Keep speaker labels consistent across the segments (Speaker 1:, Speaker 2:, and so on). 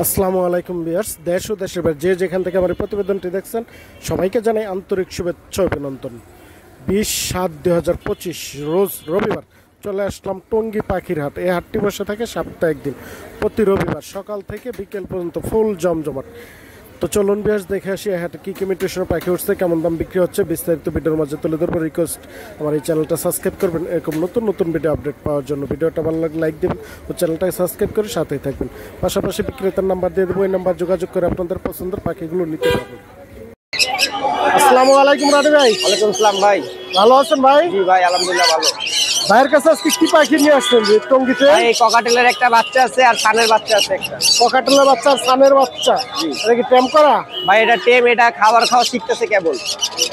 Speaker 1: আসসালামু আলাইকুম ভিউয়ার্স, দেশ ও দেশের বাইরে যে যেখান থেকে আমার এই প্রতিবেদনটি দেখছেন সবাইকে জানাই আন্তরিক শুভেচ্ছা ও অভিনন্দন। 20/7/2025 রোজ রবিবার চলে আসলাম টঙ্গী পাখির হাট। এই হাটটি বসে থাকে সাপ্তাহিক দিন, প্রতি রবিবার সকাল থেকে বিকেল পর্যন্ত ফুল জমজমাট। তো চলুন ভিউয়ার্স দেখে আসি এই হাটে কী কী মিউটেশনের পাখি উঠছে, কেমন দাম বিক্রি হচ্ছে, বিস্তারিত ভিডিওর মাঝে তুলে ধরবো। রিকোয়েস্ট আমার এই চ্যানেলটা সাবস্ক্রাইব করবেন এরকম নতুন নতুন ভিডিও আপডেট পাওয়ার জন্য। ভিডিওটা ভালো লাগলে লাইক দেবেন ও চ্যানেলটাকে সাবস্ক্রাইব করে সাথেই থাকবেন। পাশাপাশি বিক্রেতার নাম্বার দিয়ে দেবো, এই নাম্বার যোগাযোগ করে আপনাদের পছন্দের পাখিগুলো নিতে পারবেন। আসসালামু আলাইকুম রানি ভাই।
Speaker 2: ওয়ালাইকুম আসসালাম ভাই।
Speaker 1: ভালো আছেন ভাই?
Speaker 2: জি ভাই, আলহামদুলিল্লাহ ভালো।
Speaker 1: ভাইয়ের কাছে আজকে কি পাখি নিয়ে আসছেন টঙ্গীতে?
Speaker 2: ভাই এই ককাটেলের একটা বাচ্চা আছে আর সানের বাচ্চা আছে একটা।
Speaker 1: ককাটেলের বাচ্চা আর সানের বাচ্চা, এটা কি টেম করা?
Speaker 2: ভাই এটা টেম, এটা খাবার খাওয়া শিখতেছে কেবল।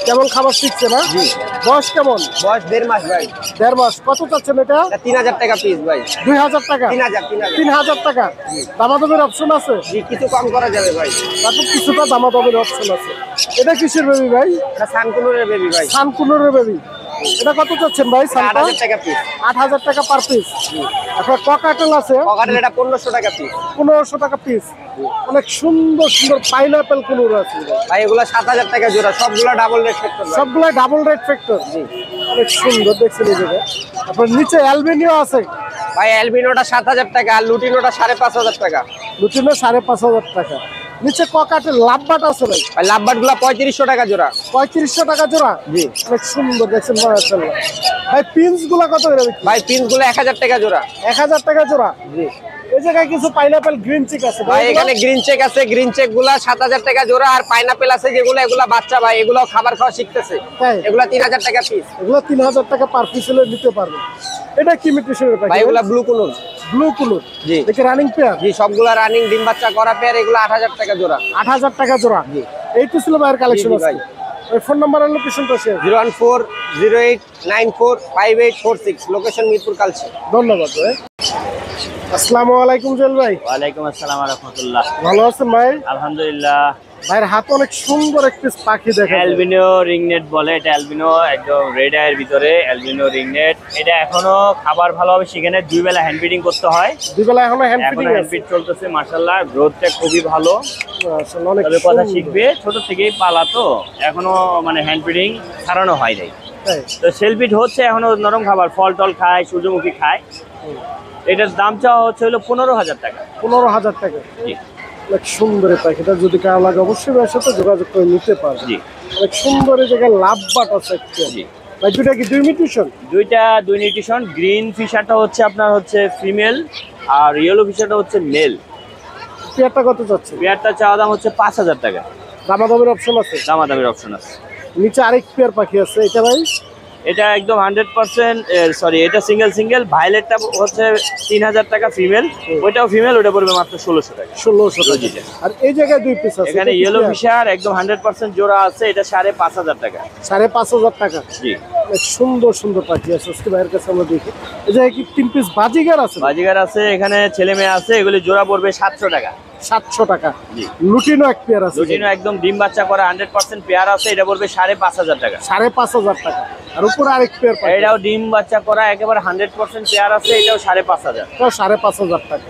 Speaker 1: কেবল খাবার শিখছে না?
Speaker 2: জি।
Speaker 1: বয়স কেমন?
Speaker 2: বয়স 1.5 মাস ভাই।
Speaker 1: 1.5 মাস। কত চাচ্ছেন এটা?
Speaker 2: 3000 টাকা পিস ভাই।
Speaker 1: 2000 টাকা? 3000 টাকা। দামাদামের অপশন আছে?
Speaker 2: জি, কিছু কম করা যাবে ভাই।
Speaker 1: তারপর কিছুটা দামাদামের অপশন আছে। এটা কিসের বেবি ভাই?
Speaker 2: এটা সানকুনুরের বেবি ভাই।
Speaker 1: সানকুনুরের বেবি। এটা কত চাচ্ছেন ভাই?
Speaker 2: 8000 টাকা পিস।
Speaker 1: 8000 টাকা পার পিস। আপনার ককাটেল আছে?
Speaker 2: ককাটেল এটা 1500 টাকা পিস।
Speaker 1: 1500 টাকা পিস। অনেক সুন্দর সুন্দর পাইনাপেল কুনুর আছে
Speaker 2: ভাই এগুলো 7000 টাকা জোড়া, সবগুলো ডাবল রেড ফ্যাক্টর।
Speaker 1: সবগুলো ডাবল রেড ফ্যাক্টর। জি, অনেক সুন্দর দেখছেন এই জায়গায়। আপনার নিচে অ্যালবিনিও আছে
Speaker 2: ভাই। অ্যালবিনোটা 7000 টাকা আর লুটিনোটা 5500 টাকা।
Speaker 1: লুটিনো 5500 টাকা। নিচে ককাটেল লাভবাট আছে ভাই?
Speaker 2: ভাই লাভবাট গুলা 3500 টাকা জোড়া।
Speaker 1: 3500 টাকা জোড়া?
Speaker 2: জি।
Speaker 1: অনেক সুন্দর দেখছেন মাশাআল্লাহ। ভাই পিনস গুলা কত করে বিক্রি?
Speaker 2: ভাই পিনস গুলো 1000 টাকা জোড়া।
Speaker 1: 1000 টাকা জোড়া?
Speaker 2: জি।
Speaker 1: এই জায়গায় কিছু পাইনাপেল গ্রিন চিক আছে
Speaker 2: ভাই, এখানে গ্রিন চেক আছে। গ্রিন চেক গুলা 7000 টাকা জোড়া আর পাইনাপেল আছে যেগুলো, এগুলা বাচ্চা ভাই, এগুলো খাবার খাওয়া শিখতেছে।
Speaker 1: তাই?
Speaker 2: এগুলা 3000 টাকা পিস।
Speaker 1: এগুলো 3000 টাকা পার পিস হলে নিতে পারবে। এটা কি মিউটেশনের পাখি
Speaker 2: ভাই এগুলা ব্লু কুনুর।
Speaker 1: ব্লু কুনুর?
Speaker 2: জি।
Speaker 1: দেখি রানিং পেয়ার?
Speaker 2: জি, সবগুলা রানিং ডিম বাচ্চা করা পেয়ার। এগুলা 8000 টাকা জোড়া।
Speaker 1: 8000 টাকা জোড়া?
Speaker 2: জি।
Speaker 1: এই তো ছিল ভাইয়ের কালেকশন
Speaker 2: জি
Speaker 1: আছে।
Speaker 2: ভাই।
Speaker 1: ওই ফোন নাম্বার আর লোকেশনটা শেয়ার।
Speaker 2: 01408945846, লোকেশন মিরপুর কালচি।
Speaker 1: ধন্যবাদ ভাই। আসসালামু আলাইকুম জেল ভাই।
Speaker 3: ওয়ালাইকুম আসসালাম ওয়া রাহমাতুল্লাহ।
Speaker 1: ভালো আছেন ভাই?
Speaker 3: আলহামদুলিল্লাহ।
Speaker 1: ভাইয়ের হাতে অনেক সুন্দর একটি পাখি দেখা যায়।
Speaker 3: অ্যালবিনো রিংনেট বলে, এটা অ্যালবিনো একদম রেড আইয়ের ভিতরে অ্যালবিনো রিংনেট। এটা এখনো খাবার ভালোভাবে সেখানে 2 বেলা হ্যান্ড ফিডিং করতে হয়।
Speaker 1: 2 বেলা এখনো হ্যান্ড
Speaker 3: এখনো
Speaker 1: ফিডিং
Speaker 3: হ্যান্ড
Speaker 1: আছে?
Speaker 3: ফিড চলতেছে, মাশাআল্লাহ গ্রোথটা খুবই ভালো।
Speaker 1: মাশাআল্লাহ, অনেক
Speaker 3: তবে কথা
Speaker 1: সুন্দর।
Speaker 3: শিখবে, ছোট থেকেই পালা তো এখনো মানে হ্যান্ড ফিডিং ছাড়ানো হয় নাই।
Speaker 1: তাই?
Speaker 3: তো সেলফিড হচ্ছে এখনো, নরম খাবার ফল টল খায়, সূর্যমুখী খায়। এটার দাম চাওয়া হচ্ছে হলো 15000 টাকা।
Speaker 1: 15000 টাকা?
Speaker 3: জি
Speaker 1: অনেক সুন্দর এই পাখিটা, যদি কারো লাগে অবশ্যই ভাইয়ের সাথে যোগাযোগ করে নিতে পারবে।
Speaker 3: জি
Speaker 1: অনেক সুন্দর এই জায়গায় লাভবাট আছে একটা।
Speaker 3: জি।
Speaker 1: ভাই দুইটা কি 2 মিউটেশন?
Speaker 3: দুইটা 2 নিউট্রিশন। গ্রিন ফিশারটা হচ্ছে আপনার হচ্ছে ফিমেল আর ইয়েলো ফিশারটা হচ্ছে মেল।
Speaker 1: পেয়ারটা কত যাচ্ছে?
Speaker 3: পেয়ারটা চাওয়া দাম হচ্ছে 5000 টাকা।
Speaker 1: দামাদামের অপশন আছে?
Speaker 3: দামাদামের অপশন আছে।
Speaker 1: নিচে আরেক পেয়ার পাখি আছে, এটা ভাই?
Speaker 3: এটা একদম 100% সরি, এটা সিঙ্গেল। ভায়োলেটটা হচ্ছে 3000 টাকা ফিমেল, ওইটাও ফিমেল, ওটা পড়বে মাত্র 1600 টাকা।
Speaker 1: 1600 টাকা।
Speaker 3: রোজিটা।
Speaker 1: আর এই জায়গায় 2 পিস আছে,
Speaker 3: এখানে
Speaker 1: এটা কি
Speaker 3: ইয়েলো
Speaker 1: পেয়ার?
Speaker 3: ফিশার একদম 100% জোড়া আছে, এটা 5500 টাকা।
Speaker 1: 5500 টাকা?
Speaker 3: জি।
Speaker 1: অনেক সুন্দর সুন্দর পাখি আছে আজকে ভাইয়ের কাছে আমরা দেখি। এই জায়গায় কি 3 পিস বাজিগার আছে?
Speaker 3: বাজিগার আছে, এখানে ছেলে মেয়ে আছে, এগুলি জোড়া পড়বে 700 টাকা।
Speaker 1: 700 টাকা?
Speaker 3: জি।
Speaker 1: লুটিনো এক পেয়ার আছে?
Speaker 3: লুটিনো একদম ডিম বাচ্চা করা 100% পেয়ার আছে, এটা পড়বে 5500 টাকা।
Speaker 1: 5500 টাকা। আর উপরে আরেক পেয়ার পাখি?
Speaker 3: এটাও ডিম বাচ্চা করা একেবারে 100% পেয়ার আছে, এটাও 5500।
Speaker 1: এটাও 5500 টাকা।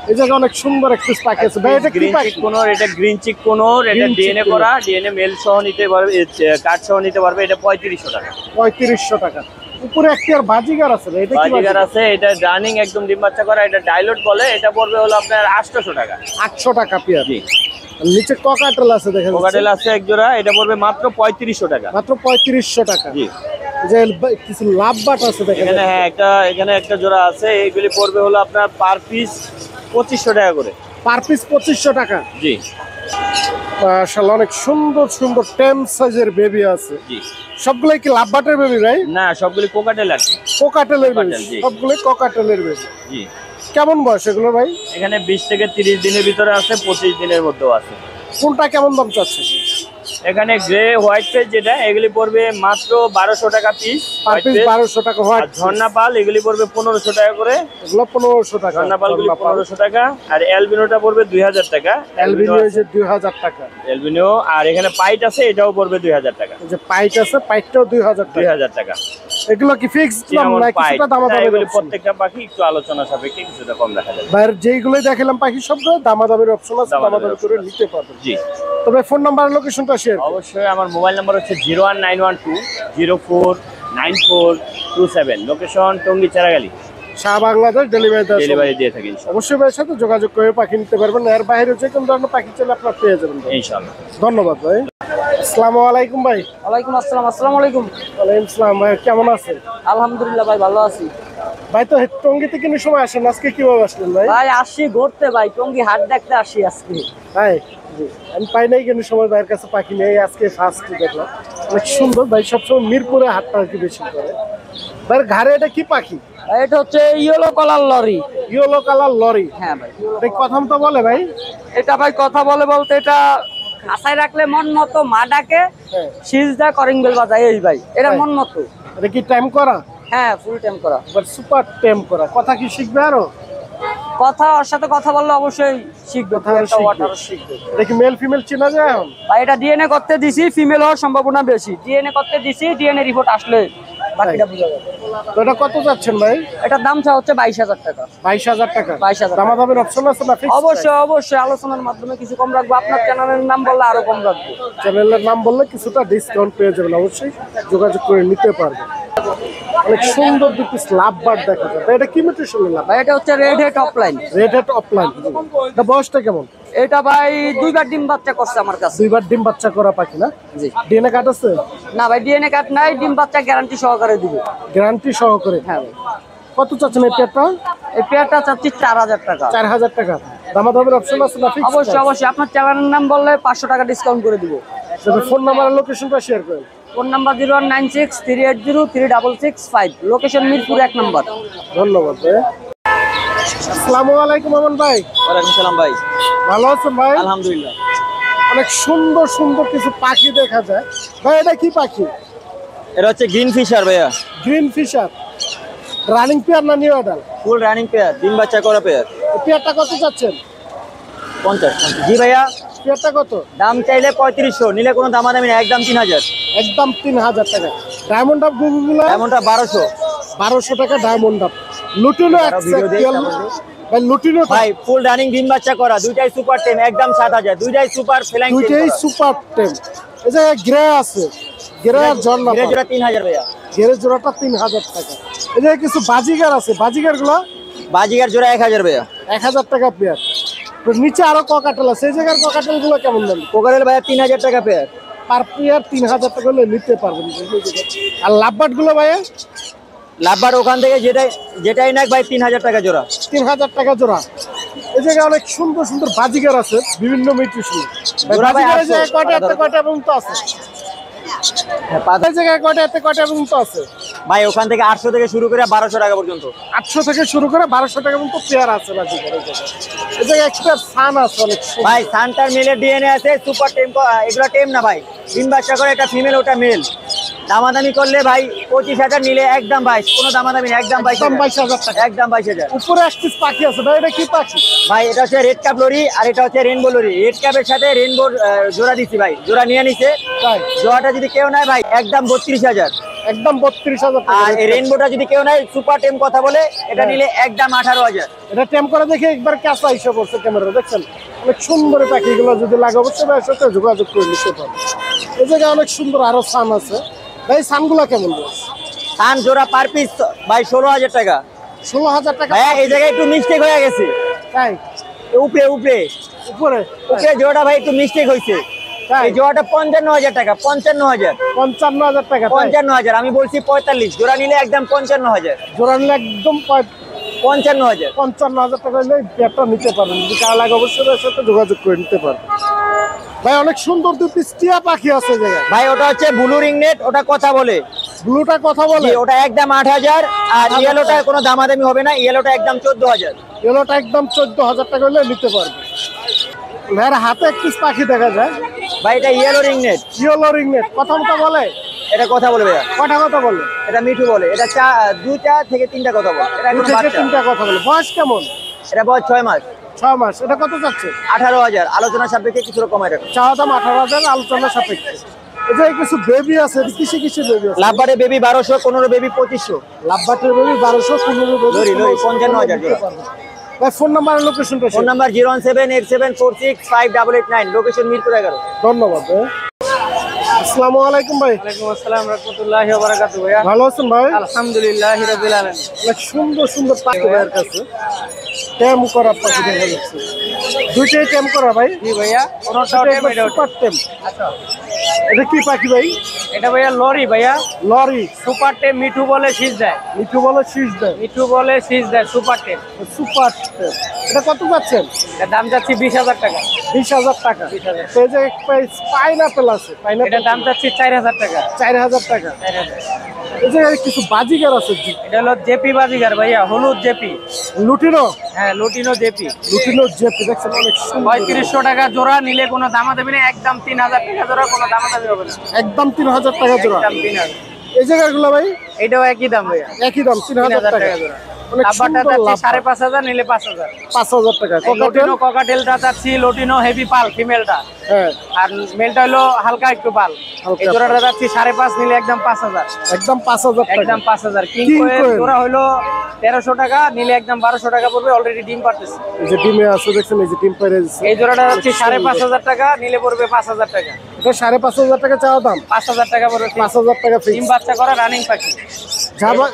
Speaker 1: এই জায়গায় অনেক সুন্দর এক পিস পাখি আছে ভাই, এটা কি
Speaker 3: গ্রিন
Speaker 1: পাখি?
Speaker 3: চিক কোনর, এটা গ্রিন চিক কোনর, এটা
Speaker 1: গ্রিন চিক
Speaker 3: ডিএনএ
Speaker 1: কোনর।
Speaker 3: করা, ডিএনএ মেল সহ নিতে পারবে, কার্ড সহ নিতে পারবে, এটা 3500 টাকা।
Speaker 1: 3500 টাকা। উপরে এক পেয়ার বাজিগার আছে ভাই, এটা কি
Speaker 3: বাজিগার
Speaker 1: বাজিগার?
Speaker 3: আছে, এটা রানিং একদম ডিম বাচ্চা করা, এটা ডাইলট বলে, এটা পড়বে হলো আপনার 800 টাকা।
Speaker 1: 800 টাকা পেয়ার?
Speaker 3: জি।
Speaker 1: আর নিচে ককাটেল আছে দেখেন?
Speaker 3: কোকাটেল আছে এক জোড়া, এটা পড়বে মাত্র 3500 টাকা।
Speaker 1: মাত্র 3500 টাকা।
Speaker 3: জি।
Speaker 1: এই যে কিছু লাভবাট আছে দেখেন?
Speaker 3: এখানে হ্যাঁ, এখানে একটা জোড়া আছে, এইগুলি পড়বে হলো আপনার পার পিস 2500 টাকা করে।
Speaker 1: পার পিস 2500 টাকা?
Speaker 3: জি
Speaker 1: মাশাআল্লাহ, অনেক সুন্দর সুন্দর টেম সাইজের বেবি আছে।
Speaker 3: জি।
Speaker 1: সবগুলাই কি লাভবাটের বেবি ভাই?
Speaker 3: না, সবগুলি কোকাটেল আর কি।
Speaker 1: কোকাটেলের বেবি?
Speaker 3: কোকাটেল, জি।
Speaker 1: সবগুলাই কোকাটেলের বেবি।
Speaker 3: জি।
Speaker 1: কেমন বয়স এগুলো ভাই?
Speaker 3: এখানে 20 থেকে 30 দিনের ভিতরে আছে, 25 দিনের মধ্যেও আছে।
Speaker 1: কোনটা কেমন দাম চাচ্ছে?
Speaker 3: এখানে গ্রে হোয়াইট ফেস যেটা, এগুলি পড়বে মাত্র 1200 টাকা পিস।
Speaker 1: পার পিস 1200 টাকা
Speaker 3: আর
Speaker 1: হোয়াইট।
Speaker 3: ঝর্ণা পাল এগুলি পড়বে 1500 টাকা করে।
Speaker 1: এগুলো 1500 টাকা।
Speaker 3: ঝর্ণা পাল গুলি 1500 টাকা। আর অ্যালবিনোটা পড়বে 2000 টাকা।
Speaker 1: অ্যালবিনো হচ্ছে 2000 টাকা।
Speaker 3: অ্যালবিনো। আর এখানে পাইট আছে, এটাও পড়বে 2000 টাকা।
Speaker 1: এই যে পাইট আছে, পাইটটাও 2000 টাকা।
Speaker 3: 2000 টাকা।
Speaker 1: এগুলো কি ফিক্সড দাম না কিছুটা দামাদামি
Speaker 3: এগুলো প্রত্যেকটা পাখি একটু আলোচনা সাপেক্ষে কিছুটা কম দেখা যাবে।
Speaker 1: বাইরে যেইগুলোই দেখালাম পাখি সবগুলো দামাদামির অপশন আছে, দামাদামি করে নিতে পারবেন।
Speaker 3: জি।
Speaker 1: তবে ফোন নাম্বার লোকেশনটা শেয়ার
Speaker 3: অবশ্যই আমার মোবাইল নাম্বার হচ্ছে 01912049427, লোকেশন টঙ্গী চারাগালি,
Speaker 1: শাহ বাংলাদেশ
Speaker 3: ডেলিভারি দিয়ে থাকি
Speaker 1: অবশ্যই ভাইয়ের সাথে যোগাযোগ করে পাখি নিতে পারবেন। এর বাইরে যে কোনো ধরনের পাখি চাইলে আপনার পেয়ে যাবেন
Speaker 3: ইনশাআল্লাহ।
Speaker 1: ধন্যবাদ ভাই। আসসালামু আলাইকুম ভাই।
Speaker 4: ওয়ালাইকুম আসসালাম। আসসালামু আলাইকুম।
Speaker 1: ওয়ালাইকুম আসসালাম ভাই, কেমন আছেন?
Speaker 4: আলহামদুলিল্লাহ ভাই, ভালো আছি
Speaker 1: ভাই। তো টঙ্গীতে কোনো সময় আসেন, আজকে কিভাবে আসলেন ভাই?
Speaker 4: ভাই। আসি ঘুরতে ভাই, টঙ্গী হাট দেখতে আসি আজকে
Speaker 1: ভাই। আমি পাই নাই কোনো সময় ভাইয়ের কাছে পাখি নেই, আজকে ফার্স্ট দেখলাম, অনেক সুন্দর ভাই। সবসময় মিরপুরে হাটটা আর কি বেশি করে ভাইয়ের ঘাড়ে। এটা কি পাখি?
Speaker 4: ভাই এটা হচ্ছে yellow colour lorry.
Speaker 1: Yellow colour lorry?
Speaker 4: হ্যাঁ ভাই।
Speaker 1: এটা প্রথম তো বলে ভাই?
Speaker 4: এটা ভাই কথা বলে বলতে এটা খাঁচায় রাখলে মন মতো মা ডাকে, সিজদা করিং বেল বাজায় এই ভাই, এটা মন মতো।
Speaker 1: এটা কি টাইম করা?
Speaker 4: হ্যাঁ ফুল টাইম করা,
Speaker 1: বাট সুপার টাইম করা। কথা কি শিখবে আরো?
Speaker 4: কথা ওর সাথে কথা বললে অবশ্যই শিখবে।
Speaker 1: শিখবে। এটা কি মেল ফিমেল চেনা যায় এখন?
Speaker 4: ভাই এটা ডিএনএ করতে দিছি, ফিমেল হওয়ার সম্ভাবনা বেশি। ডিএনএ করতে দিছি, ডিএনএ রিপোর্ট আসলে বাকিটা বুঝা যাবে।
Speaker 1: তো এটা কত যাচ্ছেন ভাই?
Speaker 4: এটার দাম হচ্ছে 22,000 টাকা।
Speaker 1: 22,000 টাকা?
Speaker 4: 22,000।
Speaker 1: দামাদামির অপশন আছে না?
Speaker 4: অবশ্যই অবশ্যই আলোচনার মাধ্যমে কিছু কম রাখবো। আপনার চ্যানেলের নাম বললে আরো কম রাখবো।
Speaker 1: চ্যানেলের নাম বললে কিছুটা ডিসকাউন্ট পেয়ে যাবেন, অবশ্যই যোগাযোগ করে নিতে পারবেন। অনেক সুন্দর দুটি স্ল্যাব বার্ড দেখা যায়। এটা কি মিউটেশন নিলাম
Speaker 4: ভাই? এটা হচ্ছে red head offline.
Speaker 1: Red head offline. এটা বয়সটা কেমন?
Speaker 4: এটা ভাই 2বার ডিম বাচ্চা করছে আমার কাছে।
Speaker 1: 2বার ডিম বাচ্চা করা পাখি না?
Speaker 4: জি।
Speaker 1: ডিএনএ কার্ড আছে?
Speaker 4: না ভাই ডিএনএ কার্ড নাই, ডিম বাচ্চা গ্যারান্টি সহকারে দিব।
Speaker 1: গ্যারান্টি সহকারে?
Speaker 4: হ্যাঁ ভাই।
Speaker 1: কত চাচ্ছেন এই পেয়ারটা?
Speaker 4: এই পেয়ারটা চাচ্ছি 4,000 টাকা।
Speaker 1: 4,000 টাকা। দামাদামির অপশন আছে না?
Speaker 4: অবশ্যই অবশ্যই আপনার চ্যানেলের নাম বললে 500 টাকা ডিসকাউন্ট করে দিব।
Speaker 1: ফোন নাম্বার আর লোকেশনটা শেয়ার করেন।
Speaker 4: ফোন নাম্বার 01963803665, লোকেশন মিরপুর 1 নম্বর।
Speaker 1: ধন্যবাদ ভাই। আসসালামু আলাইকুম আমান ভাই।
Speaker 3: ওয়ালাইকুম সালাম ভাই।
Speaker 1: ভালো আছেন ভাই?
Speaker 3: আলহামদুলিল্লাহ।
Speaker 1: অনেক সুন্দর সুন্দর কিছু পাখি দেখা যায় ভাই। এটা কি পাখি?
Speaker 3: এটা হচ্ছে গ্রিন ফিশার ভাইয়া।
Speaker 1: গ্রিন ফিশার রানিং পেয়ার না new adult?
Speaker 3: Full running pair, ডিম বাচ্চা করা পেয়ার।
Speaker 1: পেয়ারটা কত চাচ্ছেন?
Speaker 3: 50। জি ভাইয়া।
Speaker 1: পেয়ারটা কত?
Speaker 3: দাম চাইলে 3500, নিলে কোনো দামাদামি না, একদম 3000।
Speaker 1: একদম 3000 টাকা। ডায়মন্ড আপ গুগুগুলো
Speaker 3: এমনটা 1200।
Speaker 1: 1200 টাকা ডায়মন্ড আপ। লুটিনো এক্সেল ভাই, লুটিনো
Speaker 3: ভাই ফুল রানিং ডিম বাচ্চা করা, দুইটাই সুপার টেম, একদম 7000, দুইটাই সুপার ফ্লাইং।
Speaker 1: দুইটাই সুপার টেম। এই যে গ্রে আছে, গ্রে আর ঝর্ণা,
Speaker 3: গ্রে জোড়া 3000 ভাইয়া।
Speaker 1: গ্রে জোড়াটা 3000 টাকা। এই যে কিছু বাজিগার আছে, বাজিগার গুলো?
Speaker 3: বাজিগার জোড়া 1000 ভাইয়া।
Speaker 1: 1000 টাকা পেয়ার। নিচে আরো ককাটেল আছে, এই জায়গার ককাটেল গুলো কেমন দাম?
Speaker 3: কোকারেল ভাইয়া 3000 টাকা পেয়ার।
Speaker 1: পার পেয়ার 3000 টাকা হলে নিতে পারবেন। আর লাভবার্ড গুলো ভাইয়া?
Speaker 3: লাভবার ওখান থেকে যেটাই নাক ভাই 3000 টাকা জোড়া।
Speaker 1: 3000 টাকা জোড়া। এই জায়গায় অনেক সুন্দর সুন্দর বাজিগার আছে, বিভিন্ন মিউটেশন। বাজিগারের জায়গায় কয়টা পর্যন্ত আছে? এই জায়গায় কয়টা পর্যন্ত আছে
Speaker 3: ভাই? ওখান থেকে 800 থেকে শুরু করে 1200 টাকা পর্যন্ত।
Speaker 1: 800 থেকে শুরু করে 1200 টাকা পর্যন্ত পেয়ার আছে বাজিগারের জায়গায়। এই জায়গায় এক্সপায়ার সান আছে অনেক সুন্দর।
Speaker 3: ভাই সানটার মেলের ডিএনএ আছে, সুপার টেম। এগুলো টেম না ভাই, ডিম বাচ্চা করে, এটা ফিমেল ওটা মেল। দামাদামি করলে ভাই 25,000, নিলে একদম 22, কোনো দামাদামি না, একদম
Speaker 1: 22,000 টাকা।
Speaker 3: একদম 22,000।
Speaker 1: উপরে একটি পাখি আছে ভাই, এটা কি পাখি?
Speaker 3: ভাই এটা হচ্ছে রেড ক্যাপ লরি, আর এটা হচ্ছে রেনবো লরি। রেড ক্যাপের সাথে রেনবোর জোড়া দিচ্ছি ভাই, জোড়া নিয়ে নিছে।
Speaker 1: তাই?
Speaker 3: জোড়াটা যদি কেউ নেয় ভাই একদম 32,000।
Speaker 1: একদম 32,000 টাকা।
Speaker 3: আর এই রেনবোটা যদি কেউ নেয় সুপার টেম কথা বলে, এটা নিলে একদম 18,000।
Speaker 1: এটা টেম করে দেখে একবার কাঁচা হিসাব করছে ক্যামেরা, দেখছেন? অনেক সুন্দর পাখিগুলো যদি লাগে অবশ্যই ভাইয়ের সাথে যোগাযোগ করে নিতে পারবেন। এই জায়গায় অনেক সুন্দর আরো সান আছে ভাই। সানগুলা কেমন?
Speaker 3: সান জোড়া পার পিস ভাই 16,000 টাকা।
Speaker 1: 16,000 টাকা।
Speaker 3: ভাই এই জায়গায় একটু মিস্টেক হয়ে গেছে।
Speaker 1: তাই?
Speaker 3: উপরে উপরে
Speaker 1: উপরে
Speaker 3: উপরে জোড়াটা ভাই একটু মিস্টেক হয়েছে। এই জোড়াটা 55,000 টাকা। 55,000।
Speaker 1: 55,000 টাকা।
Speaker 3: 55,000, আমি বলছি 45। জোড়া নিলে একদম 55,000।
Speaker 1: জোড়া নিলে একদম
Speaker 3: 55,000।
Speaker 1: 55,000 টাকা হলে পেয়ারটা নিতে পারবেন। যদি কার লাগে অবশ্যই ভাইয়ের সাথে যোগাযোগ করে নিতে পারবেন। ভাই অনেক সুন্দর দুটি টিয়া পাখি আছে জায়গায়
Speaker 3: ভাই ওটা হচ্ছে ব্লু রিংনেট, ওটা কথা বলে।
Speaker 1: ব্লুটা কথা বলে?
Speaker 3: ওটা একদম 8,000। আর ইয়েলোটা কোনো দামাদামি হবে না, ইয়েলোটা একদম 14,000।
Speaker 1: ইয়েলোটা একদম 14,000 টাকা হলে নিতে পারবে। ভাইয়ের হাতে একটি পাখি দেখা যায়
Speaker 3: ভাই, এটা ইয়েলো রিংনেট।
Speaker 1: ইয়েলো রিংনেট কথা মতো বলে?
Speaker 3: এটা কথা বলে ভাইয়া।
Speaker 1: কটা কথা বলে?
Speaker 3: এটা মিঠু বলে। এটা 2টা থেকে 3টা কথা বলে। এটা একদম বাচ্চা।
Speaker 1: 3টা কথা বলে। বয়স কেমন?
Speaker 3: এটা বয়স 6 মাস।
Speaker 1: 6 মাস। এটা কত যাচ্ছে?
Speaker 3: 18,000, আলোচনা সাপেক্ষে কিছু কমাই রাখো।
Speaker 1: চাওয়া দাম 18,000, আলোচনা সাপেক্ষে। এই যে কিছু বেবি আছে, কিসে কিসে বেবি আছে?
Speaker 3: লাভবারে বেবি 1200, 15 বেবি 2500।
Speaker 1: লাভবাটের বেবি 1200, 15 বেবি
Speaker 3: লরি 55,000 জোড়া।
Speaker 1: ভাই ফোন নাম্বার আর লোকেশনটা
Speaker 3: ফোন নাম্বার 01787465889, লোকেশন মিরপুর 11।
Speaker 1: ধন্যবাদ ভাই। আসসালামু আলাইকুম ভাই।
Speaker 4: ওয়ালাইকুম আসসালাম রাহমাতুল্লাহি ওয়া বারাকাতুহু ভাইয়া।
Speaker 1: ভালো আছেন ভাই?
Speaker 4: আলহামদুলিল্লাহি রাব্বিল আলামিন।
Speaker 1: অনেক সুন্দর সুন্দর পাখি ভাইয়ের কাছে ট্যাম করা পাখি দেখা যাচ্ছে। দুইটাই ট্যাম করা ভাই?
Speaker 4: জি ভাইয়া, কোনটাও টেম এটা
Speaker 1: সুপার ট্যাম। এটা কি পাখি ভাই?
Speaker 4: এটা ভাইয়া লরি ভাইয়া,
Speaker 1: লরি।
Speaker 4: সুপার টেম। মিঠু বলে শীষ দেয়,
Speaker 1: মিঠু বলে শীষ দেয়,
Speaker 4: মিঠু বলে শীষ দেয়, সুপার টেম।
Speaker 1: সুপার ট্যাম। এটা কত পাচ্ছেন?
Speaker 4: এর দাম যাচ্ছে 20,000 টাকা।
Speaker 1: 20,000 টাকা। তো এই যে পাইনাপেল আছে, পাইনাপেল
Speaker 4: এটার দাম যাচ্ছে 4,000 টাকা।
Speaker 1: 4,000 টাকা।
Speaker 4: 4,000।
Speaker 1: এই যে কিছু বাজিগার আছে,
Speaker 4: এটা হলো জেপি বাজিগার ভাইয়া, হলুদ জেপি।
Speaker 1: লুটিনো।
Speaker 4: হ্যাঁ, লুটিনো জেপি।
Speaker 1: লুটিনো জেপি দেখছেন অনেক সুন্দর।
Speaker 4: 3500 টাকা জোড়া, নিলে কোনো দামাদামি নেই, একদম 3,000 টাকা জোড়া, কোনো দামাদামি হবে না।
Speaker 1: একদম 3,000 টাকা জোড়া।
Speaker 4: একদম 3,000।
Speaker 1: এই জায়গাগুলো ভাই
Speaker 4: এটাও একই দাম ভাইয়া,
Speaker 1: একই দাম 3,000 টাকা
Speaker 4: জোড়া।
Speaker 1: অনেক
Speaker 4: লাভবারটা
Speaker 1: সুন্দর
Speaker 4: চাচ্ছি
Speaker 1: লাভ।
Speaker 4: 5,500, নিলে 5,000।
Speaker 1: 5,000 টাকা।
Speaker 4: লটিনো ককাটেলটা চাচ্ছি, লটিনো হেভি পাল ফিমেলটা,
Speaker 1: হ্যাঁ
Speaker 4: আর মেলটা হলো হালকা একটু পাল।
Speaker 1: হালকা
Speaker 4: এই জোড়াটা চাচ্ছি 5,500, নিলে একদম 5,000।
Speaker 1: একদম 5,000 টাকা।
Speaker 4: একদম 5,000। কিং
Speaker 1: King
Speaker 4: কোয়েল
Speaker 1: কোয়েল।
Speaker 4: জোড়া হলো 1,300 টাকা, নিলে একদম 1,200 টাকা পড়বে, অলরেডি ডিম পারতেছে।
Speaker 1: এই যে ডিমে আছে দেখছেন, এই যে ডিম পেরে দিচ্ছে।
Speaker 4: এই জোড়াটা চাচ্ছি 5,500 টাকা, নিলে পড়বে 5,000 টাকা।
Speaker 1: এটা 5,500 টাকা চাওয়া দাম।
Speaker 4: 5,000 টাকা পড়বে।
Speaker 1: 5,000 টাকা
Speaker 4: ডিম
Speaker 1: ফিক্স।
Speaker 4: বাচ্চা করা রানিং পাখি।
Speaker 1: জাবা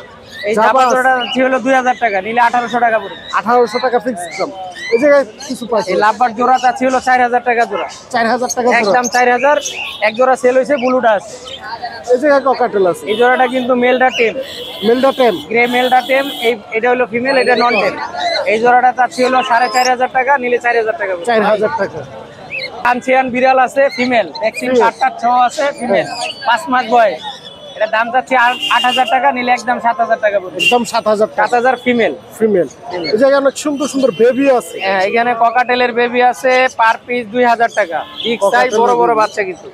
Speaker 4: এই
Speaker 1: জাবা
Speaker 4: জাবা জোড়াটা চাচ্ছি হলো 2,000 টাকা, নিলে 1,800 টাকা পড়বে।
Speaker 1: 1,800 টাকা ফিক্স দাম। এই জায়গায় কিছু পাচ্ছি
Speaker 4: এই লাভবার জোড়া চাচ্ছি হলো 4,000 টাকা জোড়া।
Speaker 1: 4,000 টাকা জোড়া।
Speaker 4: একদম 4,000। এক জোড়া সেল হয়েছে, ব্লুটা আছে।
Speaker 1: এই জায়গায় ককাটেল আছে।
Speaker 4: এই জোড়াটা কিন্তু মেলটা টেম,
Speaker 1: মিলটা টেম।
Speaker 4: গ্রে মেলটা টেম। এটা হলো ফিমেল, এটা নন টেম। এই জোড়াটা চাচ্ছি হলো 4,500 টাকা, নিলে 4,000 টাকা পড়বে।
Speaker 1: 4,000 টাকা।
Speaker 4: আনসিয়ান বিড়াল আছে ফিমেল, ভ্যাকসিন 8 আছে ফিমেল, 5 মাস বয়স। এটা দাম চাচ্ছি 8,000 টাকা, নিলে একদম 7,000 টাকা পড়বে।
Speaker 1: একদম 7,000 টাকা।
Speaker 4: 7,000 ফিমেল।
Speaker 1: ফিমেল। এই জায়গায় অনেক সুন্দর সুন্দর বেবি আছে।
Speaker 4: হ্যাঁ, এখানে ককাটেলের বেবি আছে, পার পিস 2,000 টাকা। বিগ সাইজ, বড় বড় বাচ্চা কিন্তু।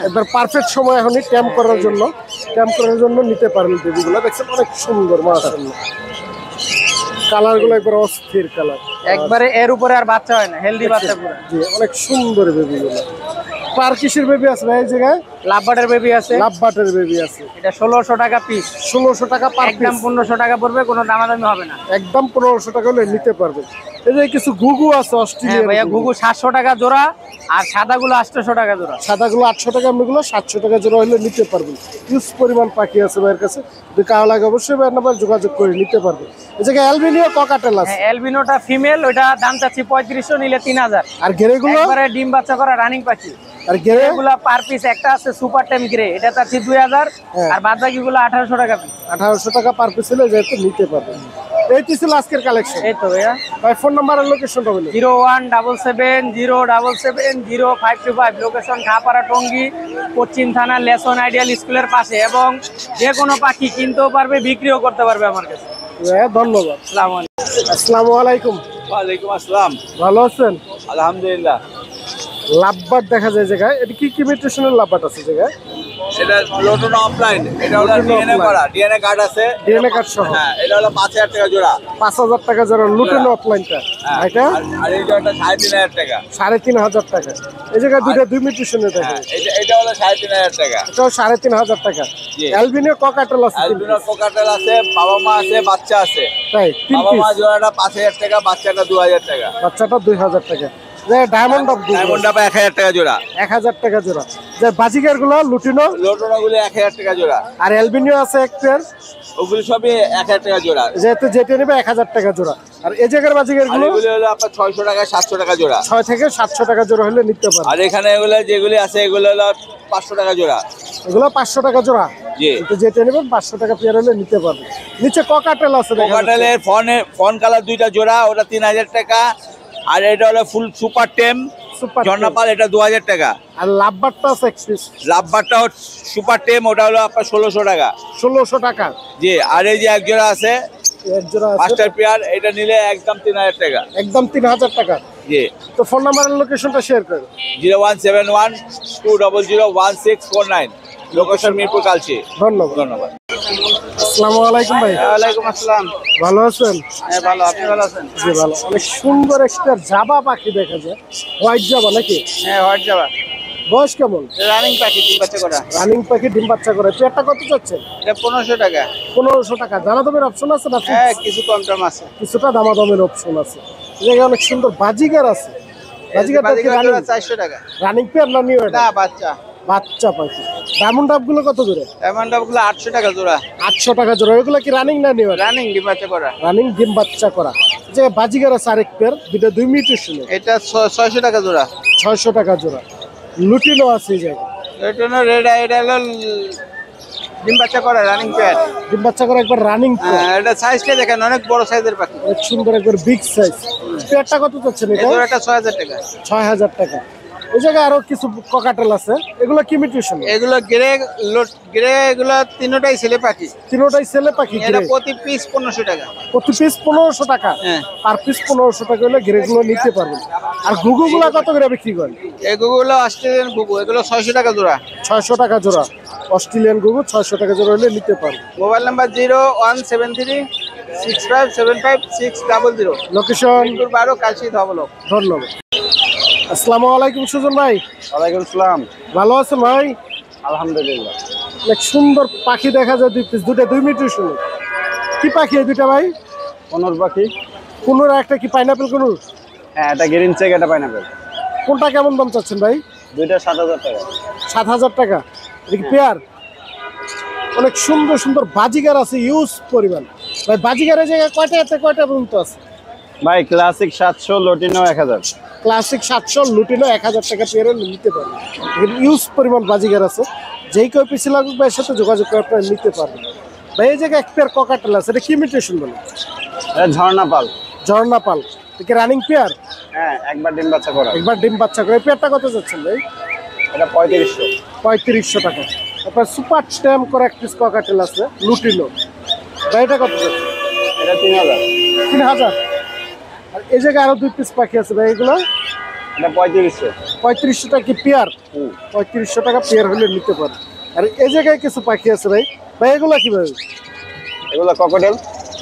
Speaker 1: এবার পারফেক্ট সময় এখনই ক্যাম্প করার জন্য, ক্যাম্প করার জন্য নিতে পারেন বেবিগুলো। দেখছেন অনেক সুন্দর মাশাআল্লাহ। কালারগুলো একবার অস্থির কালার।
Speaker 4: একবারে এর উপরে আর বাচ্চা হয় না, হেলদি বাচ্চা পুরো।
Speaker 1: জি অনেক সুন্দর বেবিগুলো। পার কিসের বেবি আছে ভাই এই জায়গায়?
Speaker 4: লাভবার্ডের বেবি আছে,
Speaker 1: লাভ বাটের বেবি আছে।
Speaker 4: এটা 1,600 টাকা পিস।
Speaker 1: 1,600 টাকা পার
Speaker 4: একদম
Speaker 1: পিস।
Speaker 4: 1,500 টাকা পড়বে, কোনো দামাদামি হবে না।
Speaker 1: একদম 1,500 টাকা হলে নিতে পারবেন। এই যে কিছু ঘুঘু আছে
Speaker 4: হ্যাঁ
Speaker 1: অস্ট্রেলিয়ান
Speaker 4: ভাইয়া, ঘুঘু 700 টাকা জোড়া, আর সাদাগুলো 800 টাকা জোড়া।
Speaker 1: সাদাগুলো 800 টাকা, এমনিগুলো 700 টাকা জোড়া হলে নিতে পারবেন। হিউজ পরিমাণ পাখি আছে ভাইয়ের কাছে। যদি কারো লাগে অবশ্যই ভাইয়ের নাম্বার যোগাযোগ করে নিতে পারবেন। এই জায়গায় অ্যালবিনিও ককাটেল আছে।
Speaker 4: হ্যাঁ, অ্যালবিনোটা ফিমেল, ওইটা দাম চাচ্ছি 3,500, নিলে 3,000।
Speaker 1: আর গেরেগুলো?
Speaker 4: একবারে ডিম বাচ্চা করা রানিং পাখি।
Speaker 1: আর গেরে?
Speaker 4: এগুলা পার পিস একটা আছে সুপার টেম গ্রে, এটা চাচ্ছি 2,000,
Speaker 1: হ্যাঁ।
Speaker 4: আর বাদ বাকিগুলো 1,800 টাকা পিস।
Speaker 1: 1,800 টাকা পার পিস হলে যেহেতু নিতে পারবেন। এইটি ছিল আজকের কালেকশন।
Speaker 4: এই তো ভাইয়া।
Speaker 1: ভাই ফোন নাম্বার আর লোকেশনটা বলুন।
Speaker 4: 01770770525, লোকেশন খাপাড়া টঙ্গী, পশ্চিম থানা, লেসন আইডিয়াল স্কুলের পাশে। এবং যে কোনো পাখি কিনতেও পারবে, বিক্রিও করতে পারবে আমার কাছে।
Speaker 1: হ্যাঁ ধন্যবাদ।
Speaker 4: আসসালামু আলাইকুম।
Speaker 1: আসসালামু আলাইকুম।
Speaker 5: ওয়ালাইকুম আসসালাম।
Speaker 1: ভালো আছেন?
Speaker 5: আলহামদুলিল্লাহ।
Speaker 1: লাভবাট দেখা যায় জায়গায়। এটা কি কি মিউটেশনের লাভবাট আছে জায়গায়?
Speaker 5: এটা লোটন অফলাইন, এটা হলো
Speaker 1: লোটন
Speaker 5: ডিএনএ
Speaker 1: offline।
Speaker 5: করা, ডিএনএ কার্ড আছে।
Speaker 1: ডিএনএ কার্ড সহ।
Speaker 5: হ্যাঁ, এটা হলো 5,000 টাকা জোড়া।
Speaker 1: 5,000 টাকা জোড়া লুটেন অফলাইনটা।
Speaker 5: হ্যাঁ,
Speaker 1: এটা
Speaker 5: আর এই জোড়াটা 3,500 টাকা।
Speaker 1: 3,500 টাকা। এই জায়গায় দুই মিউটেশনে দেখা
Speaker 5: হ্যাঁ,
Speaker 1: যায়।
Speaker 5: এটা হলো 3,500 টাকা।
Speaker 1: এটাও 3,500 টাকা।
Speaker 5: জি।
Speaker 1: অ্যালবিনিও ককাটেল আছে তিন
Speaker 5: অ্যালবিনো
Speaker 1: piece।
Speaker 5: কোকাটেল আছে, বাবা মা আছে, বাচ্চা আছে।
Speaker 1: তাই 3
Speaker 5: বাবা মা
Speaker 1: পিস।
Speaker 5: জোড়াটা 5,000 টাকা, বাচ্চাটা 2,000 টাকা।
Speaker 1: বাচ্চাটা 2,000 টাকা। যে ডায়মন্ড অফ
Speaker 5: ডায়মন্ডটা 1,000 টাকা জোড়া।
Speaker 1: 1,000 টাকা জোড়া। যে বাজিগার গুলো লুটিনো
Speaker 5: লোটনগুলো 1,000 টাকা জোড়া।
Speaker 1: আর অ্যালবিনিও আছে এক পেয়ার,
Speaker 5: ওগুলো সবই 1,000 টাকা জোড়া।
Speaker 1: যেহেতু যেটা নেবে 1,000 টাকা জোড়া। আর এই জায়গার বাজিগার
Speaker 5: আর
Speaker 1: গুলো
Speaker 5: এগুলো হলো আপনার 600 টাকা, 700 টাকা জোড়া।
Speaker 1: 6 থেকে 700 টাকা জোড়া হলে নিতে পারবে।
Speaker 5: আর এখানে এগুলো যেগুলি আছে এগুলো হলো 500 টাকা জোড়া।
Speaker 1: এগুলো 500 টাকা জোড়া।
Speaker 5: জি।
Speaker 1: কিন্তু যেটা নেবেন 500 টাকা পেয়ার হলে নিতে পারবে। নিচে ককাটেল আছে দেখা যাচ্ছে।
Speaker 5: কোকাটেলের ফন কালার 2টা জোড়া, ওটা 3,000 টাকা। আর এটা হলো ফুল সুপার টেম
Speaker 1: সুপার
Speaker 5: ঝর্ণাপাল, এটা 2,000 টাকা।
Speaker 1: আর লাভবারটা আছে এক পিস
Speaker 5: লাভবারটা সুপার টেম, ওটা হলো আপনার 1,600 টাকা।
Speaker 1: 1,600 টাকা।
Speaker 5: জি। আর এই যে এক জোড়া আছে
Speaker 1: এক জোড়া আছে
Speaker 5: মাস্টার পেয়ার, এটা নিলে একদম 3,000 টাকা।
Speaker 1: একদম 3,000 টাকা।
Speaker 5: জি।
Speaker 1: তো ফোন নাম্বার আর লোকেশনটা শেয়ার করুন।
Speaker 5: 0171-200-1649, লোকেশন মিরপুর কালচি।
Speaker 1: ধন্যবাদ।
Speaker 5: ধন্যবাদ।
Speaker 1: আসসালামু আলাইকুম ভাই।
Speaker 4: ওয়ালাইকুম আসসালাম।
Speaker 1: ভালো আছেন?
Speaker 4: হ্যাঁ ভালো, আপনি ভালো আছেন?
Speaker 1: জি ভালো। অনেক সুন্দর একটা জাবা পাখি দেখা যায়, হোয়াইট জাবা নাকি?
Speaker 4: হ্যাঁ, হোয়াইট জাবা।
Speaker 1: বয়স কেমন?
Speaker 5: রানিং পাখি ডিম বাচ্চা করা।
Speaker 1: রানিং পাখি ডিম বাচ্চা করে। পেয়ারটা কত চাচ্ছেন?
Speaker 5: এটা 1500 টাকা।
Speaker 1: 1500 টাকা। দামাদামের অপশন আছে না?
Speaker 5: হ্যাঁ, কিছু কম টম আছে।
Speaker 1: কিছুটা দামাদামের অপশন আছে। এই জায়গায় অনেক সুন্দর বাজিগার আছে। বাজিগারটা কি রানিং?
Speaker 5: 400 টাকা।
Speaker 1: রানিং পেয়ার না নিউ?
Speaker 5: না, বাচ্চা।
Speaker 1: বাচ্চা পাখি। ডায়মন্ড ডাব গুলো কত করে?
Speaker 5: ডায়মন্ড ডাব গুলো 800 টাকা জোড়া।
Speaker 1: 800 টাকা জোড়া। এগুলো কি রানিং না নিউ?
Speaker 5: রানিং ডিম বাচ্চা করা।
Speaker 1: রানিং ডিম বাচ্চা করা। যে বাজিগার আছে আরেক পেয়ার, দুটো 2 মিউটেশন।
Speaker 5: এটা 600 টাকা জোড়া।
Speaker 1: 600 টাকা জোড়া। লুটিনো আছে এই জায়গায়।
Speaker 5: এটা না রেড, এটা হলো ডিম বাচ্চা করা রানিং পেয়ার।
Speaker 1: ডিম বাচ্চা করা একবার রানিং পেয়ার।
Speaker 5: এটা সাইজটা দেখেন, অনেক বড় সাইজের পাখি।
Speaker 1: অনেক সুন্দর একবার বিগ সাইজ। পেয়ারটা কত চাচ্ছেন
Speaker 5: এই
Speaker 1: এটা?
Speaker 5: জোড়াটা 6000 টাকা।
Speaker 1: 6000 টাকা। এই জায়গায় আরো কিছু ককাটেল আছে। এগুলো কি মিউটেশন?
Speaker 5: এগুলো গ্রে এগুলো তিনটাই ছেলে পাখি।
Speaker 1: তিনটাই ছেলে পাখি।
Speaker 5: এটা প্রতি পিস 1500 টাকা।
Speaker 1: প্রতি পিস 1500 টাকা।
Speaker 5: হ্যাঁ।
Speaker 1: আর পিস 1500 টাকা হলে গ্রেগুলো নিতে পারবেন। আর ঘুঘুগুলা কত করে বিক্রি করেন?
Speaker 5: এগুলো অস্ট্রেলিয়ান ঘুঘু, এগুলো 600 টাকা জোড়া।
Speaker 1: 600 টাকা জোড়া। অস্ট্রেলিয়ান ঘুঘু 600 টাকা জোড়া হলে নিতে পারবেন।
Speaker 5: Mobile number 01736575600।
Speaker 1: লোকেশন
Speaker 5: 12 কাশি ধবলক।
Speaker 1: ধন্যবাদ। আসসালামু আলাইকুম সুজন ভাই।
Speaker 5: ওয়ালাইকুম সালাম।
Speaker 1: ভালো আছেন ভাই?
Speaker 5: আলহামদুলিল্লাহ।
Speaker 1: অনেক সুন্দর পাখি দেখা যায়। 2 পিস, দুটো 2 মিউটেশন। কি পাখি এই দুটা ভাই?
Speaker 5: কোনোর পাখি?
Speaker 1: কোনোর একটা কি পাইনাপেল কোনোর?
Speaker 5: হ্যাঁ, এটা গ্রিন চেক, এটা পাইনাপেল।
Speaker 1: কোনটা কেমন দাম চাচ্ছেন ভাই?
Speaker 5: দুইটা 7000 টাকা।
Speaker 1: 7000 টাকা। এটা কি পেয়ার? অনেক সুন্দর সুন্দর বাজিগার আছে ইউজ পরিমাণ। ভাই বাজিগারের জায়গায় কয়টা আছে, কয়টা পর্যন্ত আছে?
Speaker 5: ভাই ক্লাসিক 700, লটিনো 1000।
Speaker 1: ক্লাসিক 700, লুটিনো 1000 টাকা পেয়ারে নিতে পারবেন। এখানে ইউজ পরিমাণ বাজিগার আছে। যেই কেউ পিসি লাগুক ভাইয়ের সাথে যোগাযোগ করে আপনারা নিতে পারবেন। ভাই এই জায়গায় এক পেয়ার ককাটেল আছে। এটা কি মিউটেশন বলে?
Speaker 5: এটা ঝর্ণা পাল।
Speaker 1: ঝর্ণা পাল। এটা রানিং পেয়ার?
Speaker 5: হ্যাঁ, একবার ডিম বাচ্চা করা।
Speaker 1: একবার ডিম বাচ্চা করে। এই পেয়ারটা কত যাচ্ছেন ভাই?
Speaker 5: এটা 3500।
Speaker 1: 3500 টাকা। তারপর সুপার স্ট্যাম করে এক পিস ককাটেল আছে লুটিনো। ভাই এটা কত যাচ্ছে?
Speaker 5: এটা 3000।
Speaker 1: 3000। আর এই জায়গায় আরো 2 পিস পাখি আছে ভাই। এগুলো
Speaker 5: এটা 3500।
Speaker 1: 3500 টাকা কি পেয়ার? 3500 টাকা পেয়ার হলে নিতে পারে। আর এই জায়গায় কিছু পাখি আছে ভাই। ভাই এগুলো কি ভাই?
Speaker 5: এগুলো ককটেল।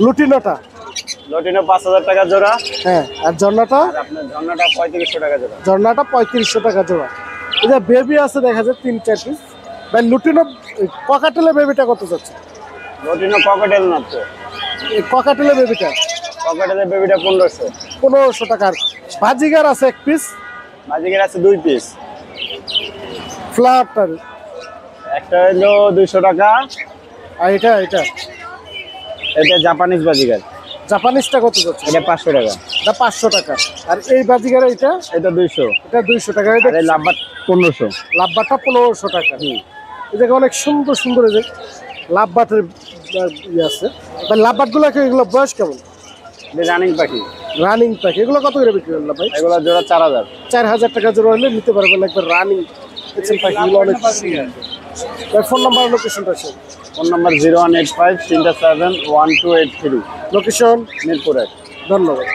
Speaker 1: লুটিনোটা?
Speaker 5: লটিনো 5000 টাকা জোড়া।
Speaker 1: হ্যাঁ। আর ঝর্ণাটা?
Speaker 5: আর আপনার ঝর্ণাটা 3500 টাকা জোড়া।
Speaker 1: ঝর্ণাটা 3500 টাকা জোড়া। এই যে বেবি আছে দেখা যায় 3-4 পিস। ভাই লুটিনো ককাটেলের বেবিটা কত যাচ্ছে?
Speaker 5: লটিনো ককটেল না তো।
Speaker 1: এই ককাটেলের বেবিটা?
Speaker 5: ককটেলের বেবিটা 1500।
Speaker 1: 1500 টাকার। বাজিগার আছে 1 পিস।
Speaker 5: বাজিকের আছে 2 পিস।
Speaker 1: ফ্লাওয়ারটার?
Speaker 5: একটা হলো 200 টাকা।
Speaker 1: আর এটা এটা
Speaker 5: এটা জাপানিজ বাজিকার।
Speaker 1: জাপানিজটা কত যাচ্ছে?
Speaker 5: এটা 500 টাকা।
Speaker 1: এটা 500 টাকা। আর এই বাজিগার এটা?
Speaker 5: এটা 200।
Speaker 1: এটা 200 টাকা। এটা
Speaker 5: আর এই লাভবাট 1500।
Speaker 1: লাভবাটটা 1500 টাকা। এই জায়গায় অনেক সুন্দর সুন্দর এই যে লাভবাটের ইয়ে আছে। ভাই লাভবাটগুলো এগুলো বয়স কেমন?
Speaker 5: এটা রানিং পাখি।
Speaker 1: রানিং পাখি। এগুলো কত করে বিক্রি করলাম ভাই?
Speaker 5: এগুলো জোড়া 4000।
Speaker 1: 4000 টাকা জোড়া হলে নিতে পারবেন একবার রানিং দেখছেন পাখিগুলো অনেক সুন্দর। ভাই ফোন নাম্বার লোকেশনটা আছে?
Speaker 5: Phone number 0185 371283।
Speaker 1: লোকেশন
Speaker 5: মিরপুর 1।
Speaker 1: ধন্যবাদ।